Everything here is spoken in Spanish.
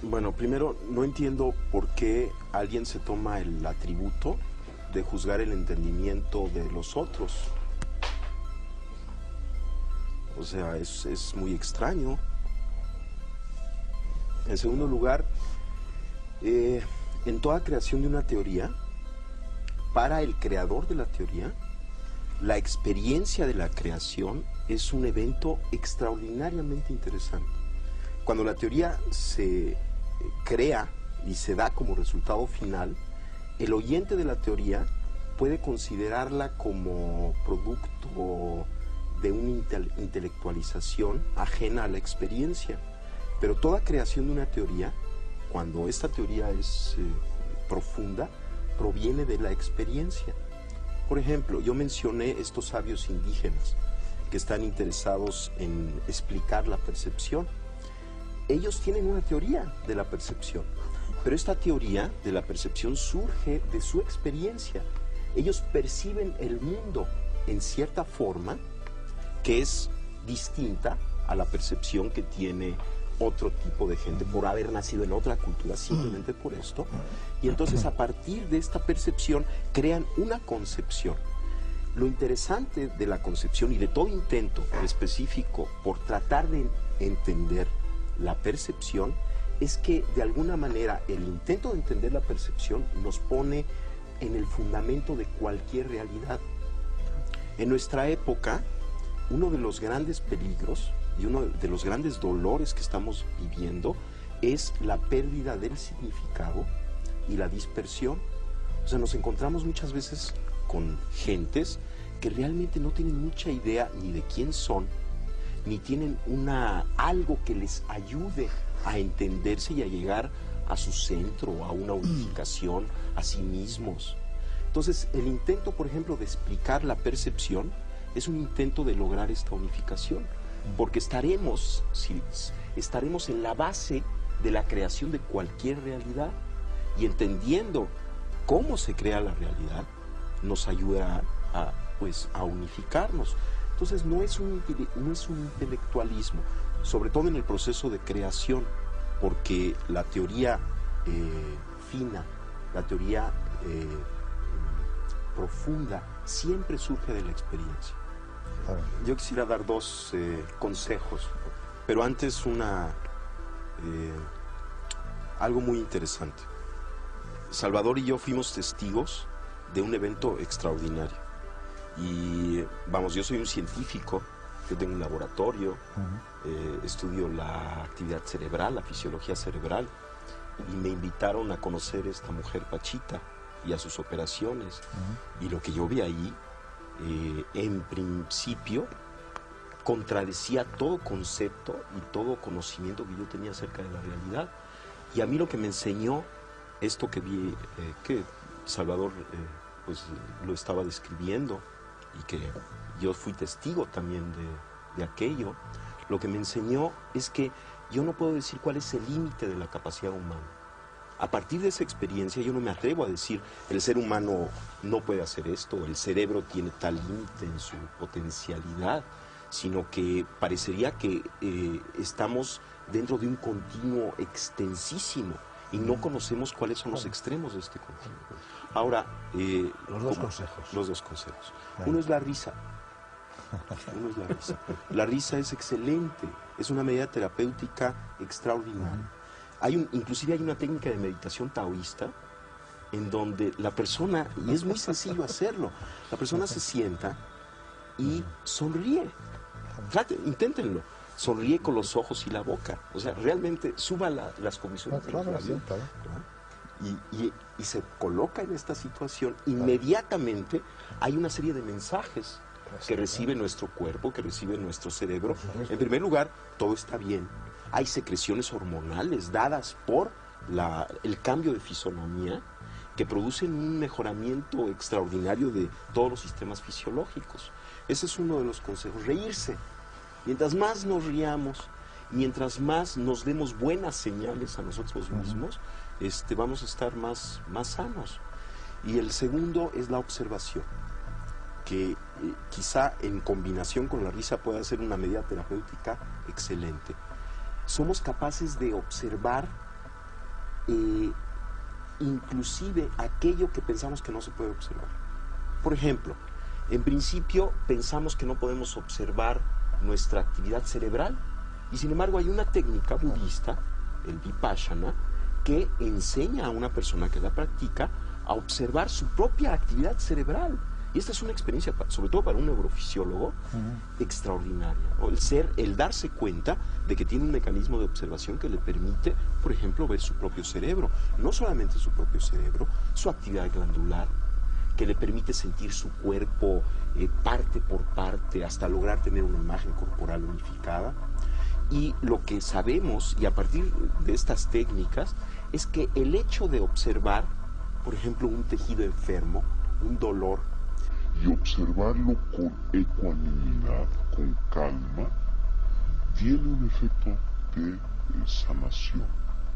Bueno, primero, no entiendo por qué alguien se toma el atributo de juzgar el entendimiento de los otros. O sea, es muy extraño. En segundo lugar, en toda creación de una teoría, para el creador de la teoría, la experiencia de la creación es un evento extraordinariamente interesante. Cuando la teoría se crea y se da como resultado final, el oyente de la teoría puede considerarla como producto de una intelectualización ajena a la experiencia. Pero toda creación de una teoría, cuando esta teoría es profunda, proviene de la experiencia. Por ejemplo, yo mencioné estos sabios indígenas que están interesados en explicar la percepción. Ellos tienen una teoría de la percepción, pero esta teoría de la percepción surge de su experiencia. Ellos perciben el mundo en cierta forma que es distinta a la percepción que tiene otro tipo de gente por haber nacido en otra cultura, simplemente por esto. Y entonces a partir de esta percepción crean una concepción. Lo interesante de la concepción y de todo intento específico por tratar de entender la percepción es que de alguna manera el intento de entender la percepción nos pone en el fundamento de cualquier realidad. En nuestra época, uno de los grandes peligros y uno de los grandes dolores que estamos viviendo es la pérdida del significado y la dispersión. O sea, nos encontramos muchas veces con gentes que realmente no tienen mucha idea ni de quién son, ni tienen algo que les ayude a entenderse y a llegar a su centro, a una unificación, a sí mismos. Entonces, el intento, por ejemplo, de explicar la percepción es un intento de lograr esta unificación, porque estaremos en la base de la creación de cualquier realidad, y entendiendo cómo se crea la realidad nos ayuda a unificarnos. Entonces no es un intelectualismo, sobre todo en el proceso de creación, porque la teoría fina, la teoría profunda, siempre surge de la experiencia. Yo quisiera dar dos consejos, pero antes algo muy interesante. Salvador y yo fuimos testigos de un evento extraordinario. Y vamos, yo soy un científico, yo tengo un laboratorio, estudio la actividad cerebral, la fisiología cerebral, y me invitaron a conocer a esta mujer Pachita y a sus operaciones. Y lo que yo vi ahí, en principio, contradecía todo concepto y todo conocimiento que yo tenía acerca de la realidad. Y a mí lo que me enseñó esto que vi, que Salvador pues lo estaba describiendo y que yo fui testigo también de aquello, lo que me enseñó es que yo no puedo decir cuál es el límite de la capacidad humana. A partir de esa experiencia yo no me atrevo a decir el ser humano no puede hacer esto, el cerebro tiene tal límite en su potencialidad, sino que parecería que estamos dentro de un continuo extensísimo y no conocemos cuáles son los extremos de este continuo. Ahora, los dos consejos. Los dos consejos. Uno es la risa. Uno es la risa. La risa es excelente, es una medida terapéutica extraordinaria. Inclusive hay una técnica de meditación taoísta en donde la persona, y es muy sencillo hacerlo, la persona se sienta y sonríe. Inténtenlo. Sonríe con los ojos y la boca. O sea, realmente suba las comisiones de los labios. Y se coloca en esta situación. Inmediatamente hay una serie de mensajes que recibe nuestro cuerpo, que recibe nuestro cerebro. En primer lugar, todo está bien. Hay secreciones hormonales dadas por el cambio de fisonomía que producen un mejoramiento extraordinario de todos los sistemas fisiológicos. Ese es uno de los consejos. Reírse. Mientras más nos riamos, mientras más nos demos buenas señales a nosotros mismos, vamos a estar más sanos. Y el segundo es la observación, que quizá en combinación con la risa pueda ser una medida terapéutica excelente. Somos capaces de observar inclusive aquello que pensamos que no se puede observar. Por ejemplo, en principio pensamos que no podemos observar nuestra actividad cerebral y sin embargo hay una técnica budista, el Vipassana, que enseña a una persona que la practica a observar su propia actividad cerebral. Y esta es una experiencia, sobre todo para un neurofisiólogo, extraordinaria, ¿no? El darse cuenta de que tiene un mecanismo de observación que le permite, por ejemplo, ver su propio cerebro. No solamente su propio cerebro, su actividad glandular, que le permite sentir su cuerpo parte por parte hasta lograr tener una imagen corporal unificada. Y lo que sabemos, y a partir de estas técnicas, es que el hecho de observar, por ejemplo, un tejido enfermo, un dolor, y observarlo con ecuanimidad, con calma, tiene un efecto de sanación.